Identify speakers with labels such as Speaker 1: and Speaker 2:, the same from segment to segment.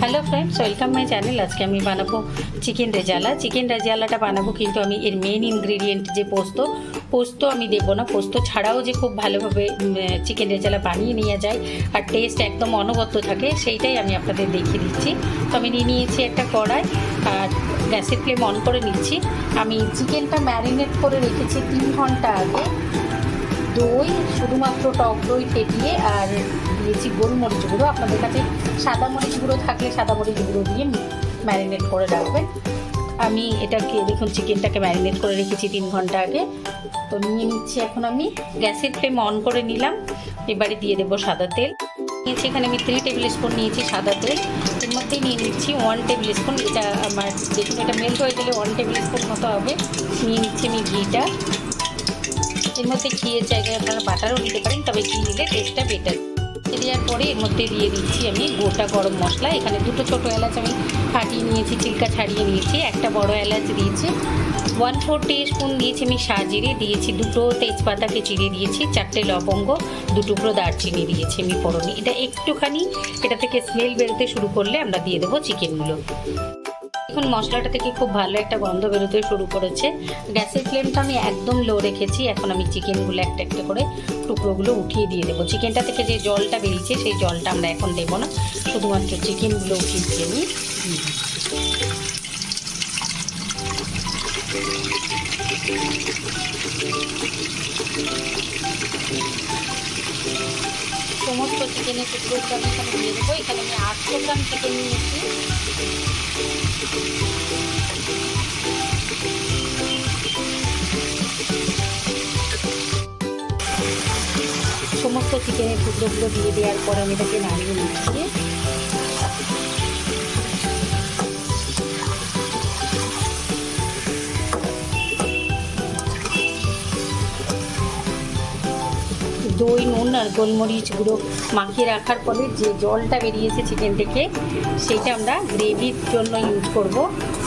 Speaker 1: Hello friends, welcome my channel. আজকে আমি বানাবো চিকেন রেজালা। চিকেন রেজালাটা বানাবো, কিন্তু আমি এর মেন ইনগ্রেডিয়েন্ট যে পোস্ত আমি দেবো না। পোস্ত ছাড়াও যে খুব ভালোভাবে চিকেন রেজালা বানিয়ে নিয়ে যায় আর টেস্ট একদম অনবদ্য থাকে, সেইটাই আমি আপনাদের দেখিয়ে দিচ্ছি। তো আমি নিয়ে নিয়েছি একটা কড়াই আর গ্যাসের ফ্লেম অন করে নিচ্ছি। আমি চিকেনটা ম্যারিনেট করে রেখেছি 3 ঘন্টা আগে। দই, শুধুমাত্র টক দই ফেটিয়ে, আর দিয়েছি গোলমরিচ গুঁড়ো। আপনাদের কাছে সাদা মরিচ গুঁড়ো থাকলে সাদা মরিচ গুঁড়ো দিয়ে ম্যারিনেট করে রাখবেন। আমি এটাকে দেখুন, চিকেনটাকে ম্যারিনেট করে রেখেছি 3 ঘন্টা আগে। তো নিয়ে নিচ্ছি এখন আমি। গ্যাসের ফ্লেম অন করে নিলাম। এবারে দিয়ে দেবো সাদা তেল। নিয়েছি এখানে আমি 3 টেবিল স্পুন নিয়েছি সাদা তেল। এর মধ্যেই নিয়ে নিচ্ছি 1 টেবিল স্পুন, এটা আমার দেখুন এটা মেল্ট হয়ে গেলে 1 টেবিল স্পুন মতো হবে। নিয়ে নিচ্ছি আমি ঘিটা। এর মধ্যে ঘিয়ের জায়গায় আপনারা বাটারও দিতে পারেন, তবে ঘি দিলে টেস্টটা বেটার। দেওয়ার পরে এর মধ্যে দিয়ে দিচ্ছি আমি গোটা গরম মশলা। এখানে 2টো ছোটো এলাচ আমি ফাটিয়ে নিয়েছি, চিলকা ছাড়িয়ে নিয়েছি। একটা বড় এলাচ দিয়েছি। 1/4 টিস্পুন দিয়েছি আমি সাজিরে, দিয়েছি 2টো তেজপাতাকে চিড়ে দিয়েছি, 4টে লবঙ্গ, 2 টুকরো দারচিনি দিয়েছি আমি ফোড়নে। এটা একটুখানি এটা থেকে স্মেল বেরোতে শুরু করলে আমরা দিয়ে দেবো চিকেনগুলো। এখন মশলাটা থেকে খুব ভালো একটা গন্ধ বেরোতে শুরু করেছে। গ্যাসের ফ্লেমটা আমি একদম লো রেখেছি। এখন আমি চিকেনগুলো একটা একটা করে টুকরোগুলো উঠিয়ে দিয়ে দেবো। চিকেনটা থেকে যে জলটা বেরিয়েছে সেই জলটা আমরা এখন দেবো না, শুধুমাত্র চিকেনগুলো উঠিয়ে দিয়ে আমি সমস্ত চিকেনের টুকরোগুলো আমি এখানে দিয়ে দেবো। এখানে আমি 800 গ্রাম চিকেন নিয়েছি। সমস্ত চিকেনের টুকরোগুলো দিয়ে দেওয়ার পর আমি এটাকে নাড়িয়ে নিচ্ছি। দই, নুন আর গোলমরিচ গুঁড়ো মাখিয়ে রাখার পরে যে জলটা বেরিয়েছে চিকেন থেকে, সেইটা আমরা গ্রেভির জন্য ইউজ করব।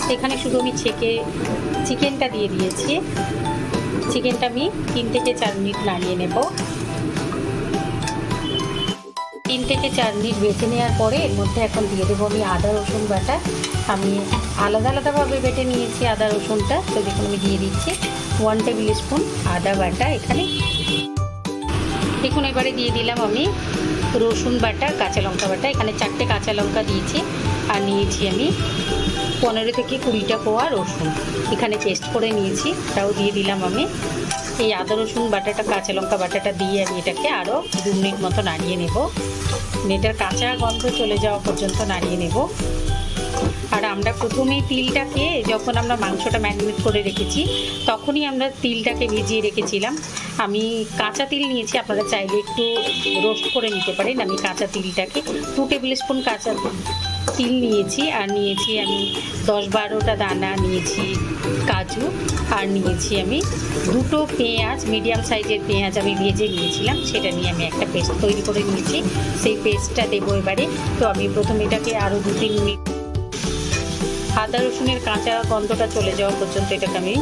Speaker 1: সেখানে শুধু আমি চিকেনটা দিয়ে দিয়েছি। চিকেনটা আমি 3 থেকে 4 মিনিট নাড়িয়ে নেব। 3 থেকে 4 মিনিট বেটে নেওয়ার পরে এর মধ্যে এখন দিয়ে দেবো আমি আদা রসুন বাটা। আমি আলাদা আলাদাভাবে বেটে নিয়েছি আদা রসুনটা। তো দেখুন আমি দিয়ে দিচ্ছি 1 টেবিল স্পুন আদা বাটা এখানে। দেখুন এবারে দিয়ে দিলাম আমি রসুন বাটা, কাঁচা লঙ্কা বাটা। এখানে 4টে কাঁচা লঙ্কা দিয়েছি আর নিয়েছি আমি 15 থেকে 20টা কোয়া রসুন, এখানে পেস্ট করে নিয়েছি, তাও দিয়ে দিলাম আমি। এই আদা রসুন বাটাটা, কাঁচা লঙ্কা বাটাটা দিয়ে আমি এটাকে আরও 2 মিনিট মতো নাড়িয়ে নেব। এটার কাঁচা গন্ধ চলে যাওয়া পর্যন্ত নাড়িয়ে নেব। আর আমরা প্রথমেই তিলটাকে, যখন আমরা মাংসটা ম্যারিনেট করে রেখেছি তখনই আমরা তিলটাকে ভিজিয়ে রেখেছিলাম। আমি কাঁচা তিল নিয়েছি, আপনারা চাইলে একটু রোস্ট করে নিতে পারেন। আমি কাঁচা তিলটাকে 2 টেবিল স্পুন কাঁচা তিল নিয়েছি, আর নিয়েছি আমি 10-12টা দানা নিয়েছি কাজু, আর নিয়েছি আমি 2টো পেঁয়াজ, মিডিয়াম সাইজের পেঁয়াজ আমি ভেজে নিয়েছিলাম, সেটা নিয়ে আমি একটা পেস্ট তৈরি করে নিয়েছি। সেই পেস্টটা দেবো এবারে। তো আমি প্রথমে এটাকে আরও 2-3 মিনিট আদা রসুনের কাঁচা গন্ধটা চলে যাওয়া পর্যন্ত এটাকে আমি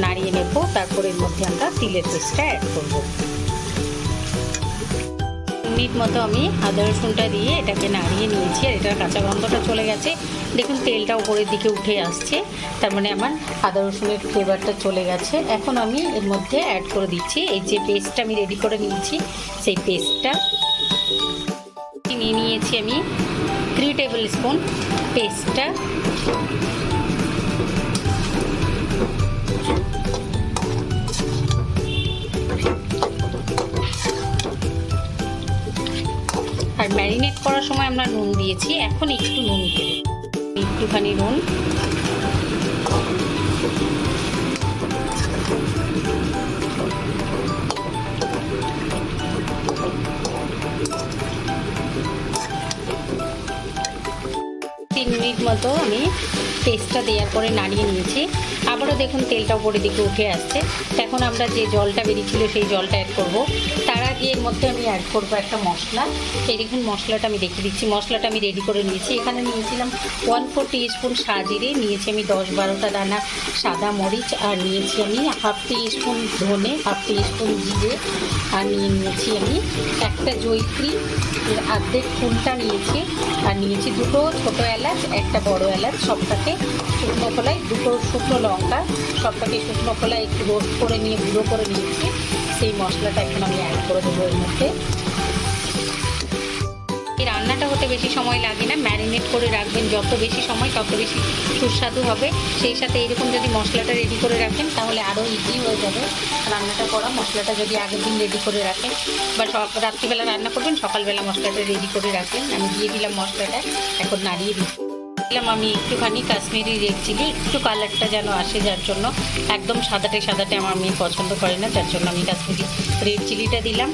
Speaker 1: নাড়িয়ে নেব। তারপরে এর মধ্যে আমরা তিলের পেস্টটা অ্যাড করব। 2 মিনিট মতো আমি আদা রসুনটা দিয়ে এটাকে নাড়িয়ে নিয়েছি, আর এটার কাঁচা গন্ধটা চলে গেছে। দেখুন তেলটা উপরের দিকে উঠে আসছে, তার মানে আমার আদা রসুনের ফ্লেভারটা চলে গেছে। এখন আমি এর মধ্যে অ্যাড করে দিচ্ছি এই যে পেস্টটা আমি রেডি করে নিয়েছি, সেই পেস্টটা নিয়ে নিয়েছি আমি 3 টেবিল স্পুন পেস্টটা। আর ম্যারিনেট করার সময় আমরা নুন দিয়েছি, এখন একটু নুন দেব, একটুখানি নুন। তিন মিনিট মতো আমি পেস্টটা দেওয়ার পরে নাড়িয়ে নিয়েছি। আবারও দেখুন তেলটা উপরের দিকে উঠে আসছে। এখন আমরা যে জলটা বেরিয়েছিল সেই জলটা অ্যাড করব। তার আগে এর মধ্যে আমি অ্যাড করব একটা মশলা। এই দেখুন মশলাটা আমি দেখিয়ে দিচ্ছি। মশলাটা আমি রেডি করে নিয়েছি। এখানে নিয়েছিলাম 1/4 টিস্পুন সাজিরে, নিয়েছি আমি 10-12টা দানা সাদা মরিচ, আর নিয়েছি আমি 1/2 টিস্পুন ধনে, 1/2 টিস্পুন জিরে, আর নিয়েছি আমি একটা জয়িত্রী অর্ধেক ফুলটা নিয়েছি, আর নিয়েছি 2টো ছোটো এলাচ, একটা বড় এলাচ, সবটাকে শুকনো খোলায়, 2টো শুকনো লঙ্কা, সবটাকে শুকনো খোলায় একটু রোস্ট করে নিয়ে গুঁড়ো করে নিয়েছি। সেই মশলাটা এখন আমি অ্যাড করে দেবো এর মধ্যে। এই রান্নাটা হতে বেশি সময় লাগে না, ম্যারিনেট করে রাখবেন যত বেশি সময় তত বেশি সুস্বাদু হবে। সেই সাথে এইরকম যদি মশলাটা রেডি করে রাখেন তাহলে আরও ইজি হয়ে যাবে রান্নাটা করা। মশলাটা যদি আগের দিন রেডি করে রাখেন বা রাত্রিবেলা রান্না করবেন, সকালবেলা মশলাটা রেডি করে রাখেন। আমি দিয়ে দিলাম মশলাটা, এখন নাড়িয়ে দিলাম আমি একটুখানি কাশ্মীরি রেড চিলি, একটু কালারটা যেন আসে, যার জন্য একদম সাদাটে আমার মেয়ে পছন্দ করে না, যার জন্য আমি কাশ্মীরি রেড চিলিটা দিলাম।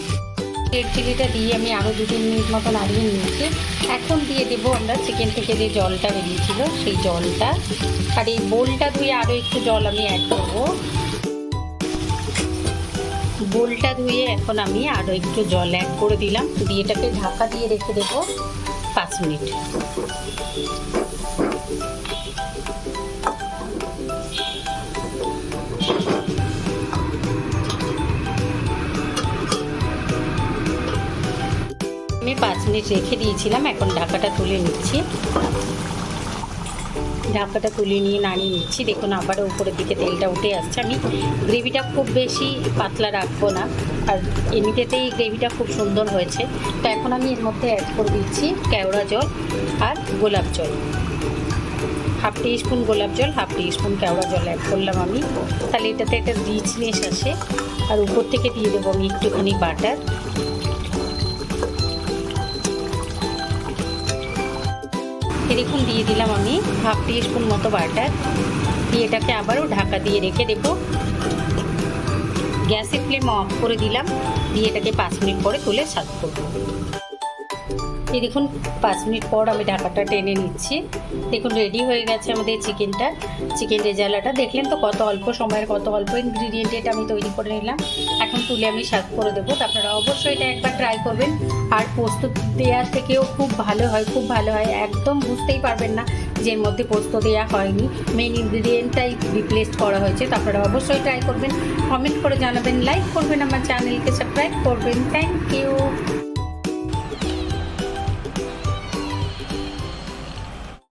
Speaker 1: রেড চিলিটা দিয়ে আমি আরও 2-3 মিনিট মতো নাড়িয়ে নিয়েছি। এখন দিয়ে দেবো আমরা চিকেন থেকে যে জলটা বেরিয়েছিল সেই জলটা, আর এই বোলটা ধুয়ে আরও একটু জল আমি অ্যাড করবো। বোলটা ধুয়ে এখন আমি আরও একটু জল অ্যাড করে দিলাম, দিয়ে এটাকে ঢাকা দিয়ে রেখে দেবো 5 মিনিট। আমি 5 মিনিট রেখে দিয়েছিলাম, এখন ঢাকাটা তুলে নিচ্ছি। ঢাকাটা তুলে নিয়ে নাড়িয়ে নিচ্ছি। দেখুন আবারও উপরের দিকে তেলটা উঠে আসছে। আমি গ্রেভিটা খুব বেশি পাতলা রাখবো না, আর এমনিতেই গ্রেভিটা খুব সুন্দর হয়েছে। তো এখন আমি এর মধ্যে অ্যাড করে দিচ্ছি কেওড়া জল আর গোলাপ জল। 1/2 টিস্পুন গোলাপ জল, 1/2 টিস্পুন কেওড়া জল অ্যাড করলাম আমি, তাহলে এটাতে একটা রিচনেস আসে। আর উপর থেকে দিয়ে দেবো আমি একটুখানি বাটার। দেখুন দিয়ে দিলাম আমি 1/2 টিস্পুন মতো বাটার, দিয়ে এটাকে আবারও ঢাকা দিয়ে রেখে দেবো। গ্যাসের ফ্লেম অফ করে দিলাম, দিয়ে এটাকে 5 মিনিট পরে তুলে সার্ভ করবো। এই দেখুন 5 মিনিট পর আমি ঢাকাটা টেনে নিচ্ছি। দেখুন রেডি হয়ে গেছে আমাদের চিকেন রেজালাটা। দেখলেন তো কত অল্প সময়ের কত অল্প ইনগ্রিডিয়েন্ট এটা আমি তৈরি করে নিলাম। এখন তুলে আমি সার্ভ করে দেবো। তো আপনারা অবশ্যই এটা একবার ট্রাই করবেন। আর পোস্ত দেওয়ার থেকেও খুব ভালো হয়, একদম বুঝতেই পারবেন না যে এর মধ্যে পোস্ত দেওয়া হয়নি, মেন ইনগ্রিডিয়েন্টটাই রিপ্লেস করা হয়েছে। তো আপনারা অবশ্যই ট্রাই করবেন, কমেন্ট করে জানাবেন, লাইক করবেন, আমার চ্যানেলকে সাবস্ক্রাইব করবেন। Thank you.